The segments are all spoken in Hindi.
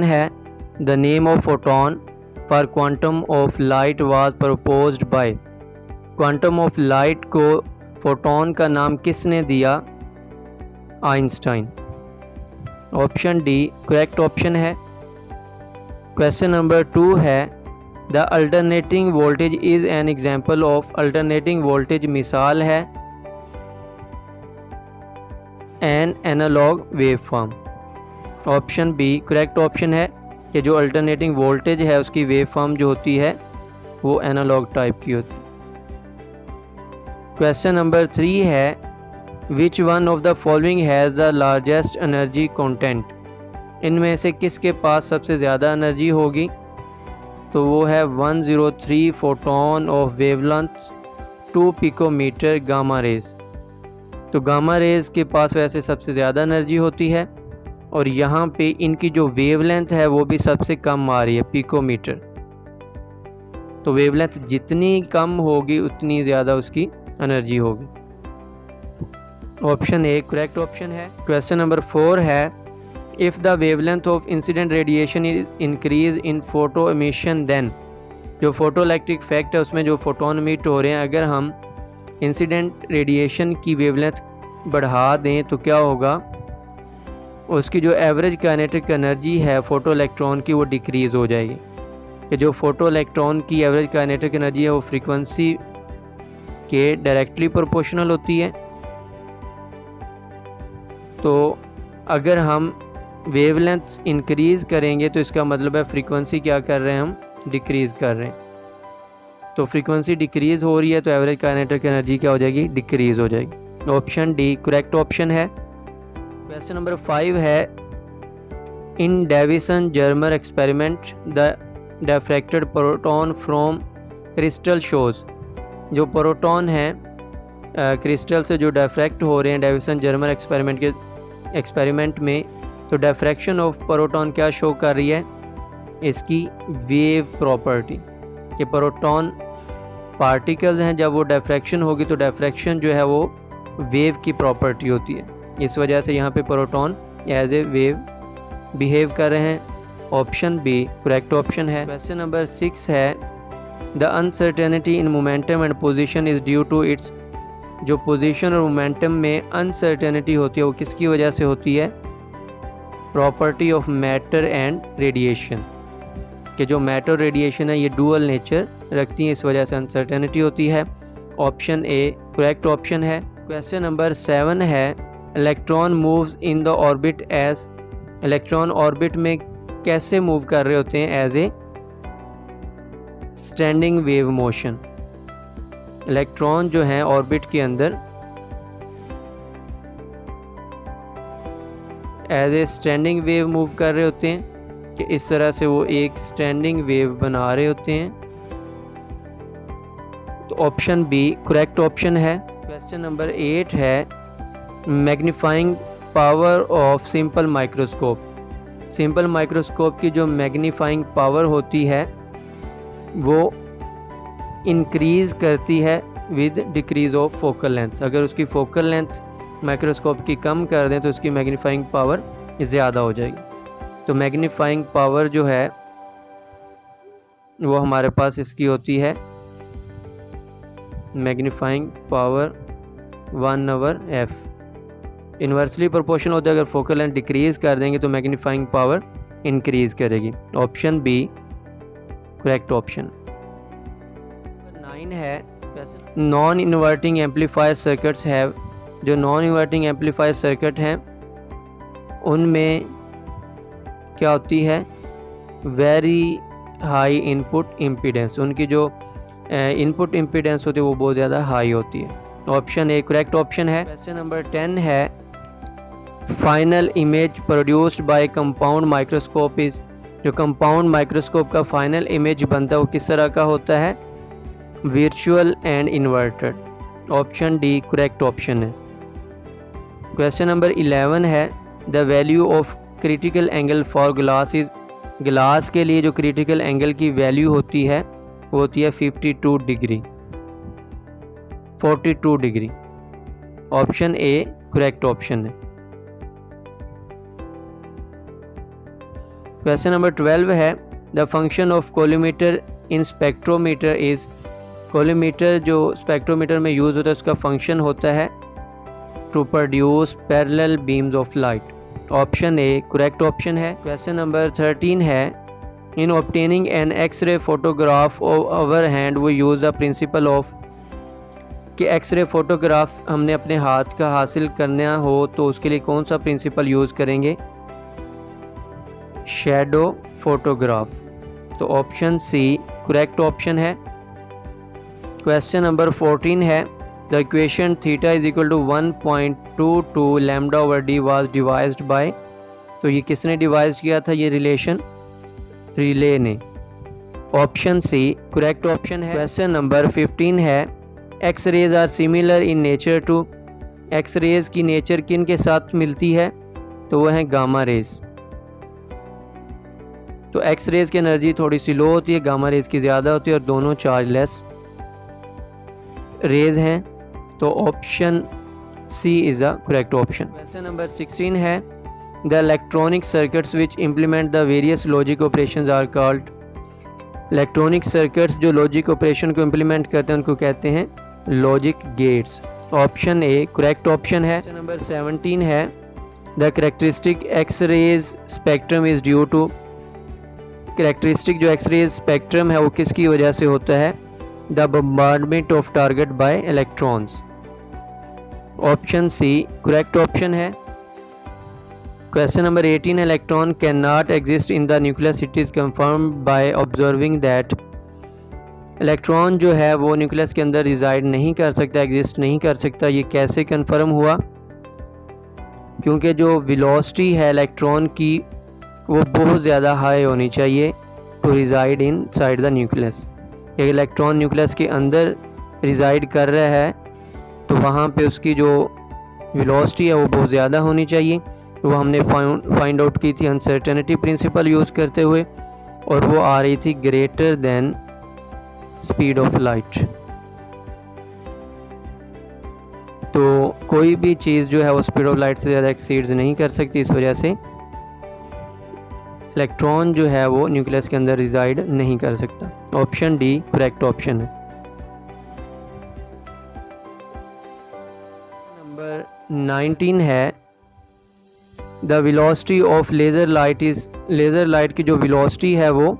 है the name of photon for quantum of light was proposed by. Quantum of light को फोटोन का नाम किसने दिया? Einstein. Option D correct option है। क्वेश्चन नंबर 2 है the alternating voltage is an example of. Alternating voltage मिसाल है an analog wave form. Option B correct option है कि जो अल्टरनेटिंग वोल्टेज है उसकी वेव फॉर्म जो होती है वो एनालॉग टाइप की होती है। क्वेश्चन नंबर 3 है which one of the following has the largest energy content. इनमें से किसके पास सबसे ज़्यादा एनर्जी होगी? तो वो है 103 photon of wavelength 2 picometre gamma rays. तो गामा रेज के पास वैसे सबसे ज़्यादा एनर्जी होती है और यहाँ पे इनकी जो वेवलेंथ है वो भी सबसे कम आ रही है, पिकोमीटर। तो वेवलेंथ जितनी कम होगी उतनी ज़्यादा उसकी एनर्जी होगी। ऑप्शन ए करेक्ट ऑप्शन है। क्वेश्चन नंबर 4 है if the wavelength of incident radiation is increase in photo emission then. जो फोटो इलेक्ट्रिक इफेक्ट है उसमें जो फोटोन एमिट हो रहे हैं, अगर हम इंसिडेंट रेडिएशन की वेवलेंथ बढ़ा दें तो क्या होगा? उसकी जो एवरेज काइनेटिक एनर्जी है फोटो इलेक्ट्रॉन की वो डिक्रीज़ हो जाएगी। कि जो फोटो इलेक्ट्रॉन की एवरेज काइनेटिक एनर्जी है वो फ्रीक्वेंसी के डायरेक्टली प्रोपोर्शनल होती है। तो अगर हम वेवलेंथ इंक्रीज़ करेंगे तो इसका मतलब है फ्रीक्वेंसी क्या कर रहे हैं हम? डिक्रीज़ कर रहे हैं। तो फ्रीक्वेंसी डिक्रीज़ हो रही है तो एवरेज काइनेटिक एनर्जी क्या हो जाएगी? डिक्रीज़ हो जाएगी। ऑप्शन डी करेक्ट ऑप्शन है। क्वेश्चन नंबर 5 है in Davisson Germer experiment the diffracted proton from crystal shows. जो प्रोटॉन हैं क्रिस्टल से जो डिफ्रैक्ट हो रहे हैं डेविसन जर्मर एक्सपेरिमेंट में, तो डिफ्रैक्शन ऑफ प्रोटॉन क्या शो कर रही है? इसकी वेव प्रॉपर्टी। कि प्रोटॉन पार्टिकल्स हैं, जब वो डिफ्रैक्शन होगी तो डिफ्रैक्शन जो है वो वेव की प्रॉपर्टी होती है। इस वजह से यहाँ पे proton as a wave behave कर रहे हैं। ऑप्शन बी करेक्ट ऑप्शन है। क्वेश्चन नंबर 6 है the uncertainty in momentum and position is due to its. जो पोजीशन और मोमेंटम में अनसर्टेनिटी होती है वो किसकी वजह से होती है? Property of matter and radiation. कि जो मैटर रेडिएशन है ये डुअल नेचर रखती है, इस वजह से अनसर्टेनिटी होती है। ऑप्शन ए करेक्ट ऑप्शन है। क्वेश्चन नंबर 7 है electron moves in the orbit as. Electron orbit में कैसे मूव कर रहे होते हैं? As a standing wave motion. Electron जो हैं ऑर्बिट के अंदर as a standing wave move कर रहे होते हैं कि इस तरह से वो एक स्टैंडिंग वेव बना रहे होते हैं। तो ऑप्शन बी करेक्ट ऑप्शन है। क्वेश्चन नंबर 8 है magnifying power of simple microscope. Simple microscope की जो मैग्नीफाइंग पावर होती है वो इंक्रीज़ करती है with decrease of focal length. अगर उसकी फोकल लेंथ माइक्रोस्कोप की कम कर दें तो उसकी मैग्नीफाइंग पावर ज़्यादा हो जाएगी। तो मैग्नीफाइंग पावर जो है वो हमारे पास इसकी होती है magnifying power 1/f। Inversely proportional होता है, अगर फोकल लेंथ डिक्रीज़ कर देंगे तो मैग्नीफाइंग पावर इंक्रीज़ करेगी। Option B correct option. 9 है नॉन इन्वर्टिंग एम्पलीफायर सर्किट्स है। जो नॉन इन्वर्टिंग एम्पलीफायर सर्किट हैं उनमें क्या होती है? Very high input impedance. उनकी जो इनपुट इम्पीडेंस होती है वो बहुत ज़्यादा हाई होती है। ऑप्शन ए करेक्ट ऑप्शन है। क्वेश्चन नंबर 10 है final image produced by compound microscope is. जो कंपाउंड माइक्रोस्कोप का फाइनल इमेज बनता है वो किस तरह का होता है? Virtual and inverted. Option D correct option है। क्वेश्चन नंबर 11 है the value of critical angle for glass is. Glass के लिए जो क्रिटिकल एंगल की वैल्यू होती है वो होती है 52 degree, 42 degree. Option A correct option है। क्वेश्चन नंबर 12 है the function of collimator in spectrometer is, collimator जो स्पेक्ट्रोमीटर में यूज़ होता है उसका फंक्शन होता है to produce parallel beams of light. Option A correct option है। क्वेश्चन नंबर 13 है in obtaining an X-ray photograph of our hand we use the principle of, कि एक्सरे फ़ोटोग्राफ हमने अपने हाथ का हासिल करना हो तो उसके लिए कौन सा प्रिंसिपल यूज़ करेंगे? Shadow photograph. तो ऑप्शन सी करेक्ट ऑप्शन है। क्वेश्चन नंबर 14 है the equation theta is equal to 1.22 lambda over D was devised by, तो ये किसने डिवाइज किया था ये रिलेशन? रिले ने। ऑप्शन सी करेक्ट ऑप्शन है। क्वेश्चन नंबर 15 है X rays are similar in nature to, X rays की नेचर किन के साथ मिलती है? तो वो है गामा रेज। तो एक्स रेज की एनर्जी थोड़ी सी लो होती है, गामा रेज की ज़्यादा होती है और दोनों चार्जलेस रेज हैं। तो option C is the correct option. Question number 16 है the electronic circuits which implement the various logic operations are called, electronic circuits जो लॉजिक ऑपरेशन को इम्प्लीमेंट करते हैं उनको कहते हैं logic gates. Option A correct option है। क्वेश्चन नंबर 17 है the characteristic X rays spectrum is due to, characteristic जो एक्स रेज स्पेक्ट्रम है वो किसकी वजह से होता है? The bombardment of target by electrons. Option C correct option है। Question number 18 electron can not exist in the nucleus, it is confirmed by observing that, electron जो है वो न्यूक्लियस के अंदर रिजाइड नहीं कर सकता, एग्जिस्ट नहीं कर सकता। ये कैसे कंफर्म हुआ? क्योंकि जो वेलोसिटी है इलेक्ट्रॉन की वो बहुत ज़्यादा हाई होनी चाहिए to reside inside the nucleus. एक इलेक्ट्रॉन न्यूक्लियस के अंदर रिजाइड कर रहा है तो वहाँ पे उसकी जो वेलोसिटी है वो बहुत ज़्यादा होनी चाहिए। वो हमने फाइंड आउट की थी अनसर्टेनिटी प्रिंसिपल यूज़ करते हुए और वो आ रही थी greater than speed of light. तो कोई भी चीज़ जो है वो स्पीड ऑफ लाइट से ज़्यादा एक्सीड नहीं कर सकती, इस वजह से इलेक्ट्रॉन जो है वो न्यूक्लियस के अंदर रिजाइड नहीं कर सकता। ऑप्शन डी करेक्ट ऑप्शन है। नंबर 19 है the velocity of laser light is, laser light की जो वेलोसिटी है वो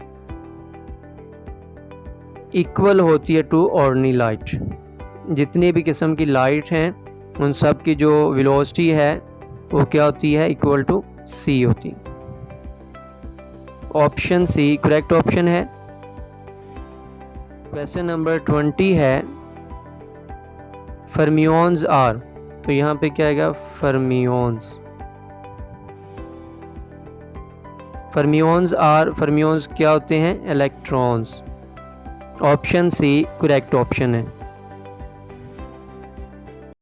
इक्वल होती है टू ऑर्डिनरी लाइट। जितनी भी किस्म की लाइट हैं उन सब की जो वेलोसिटी है वो क्या होती है? इक्वल टू सी होती है। ऑप्शन सी करेक्ट ऑप्शन है। क्वेश्चन नंबर 20 है फर्मियोन्स आर, तो यहाँ पे क्या आएगा? फर्मियोन्स। फर्मियोन्स आर, फर्मियोन्स क्या होते हैं? Electrons. Option C correct option है।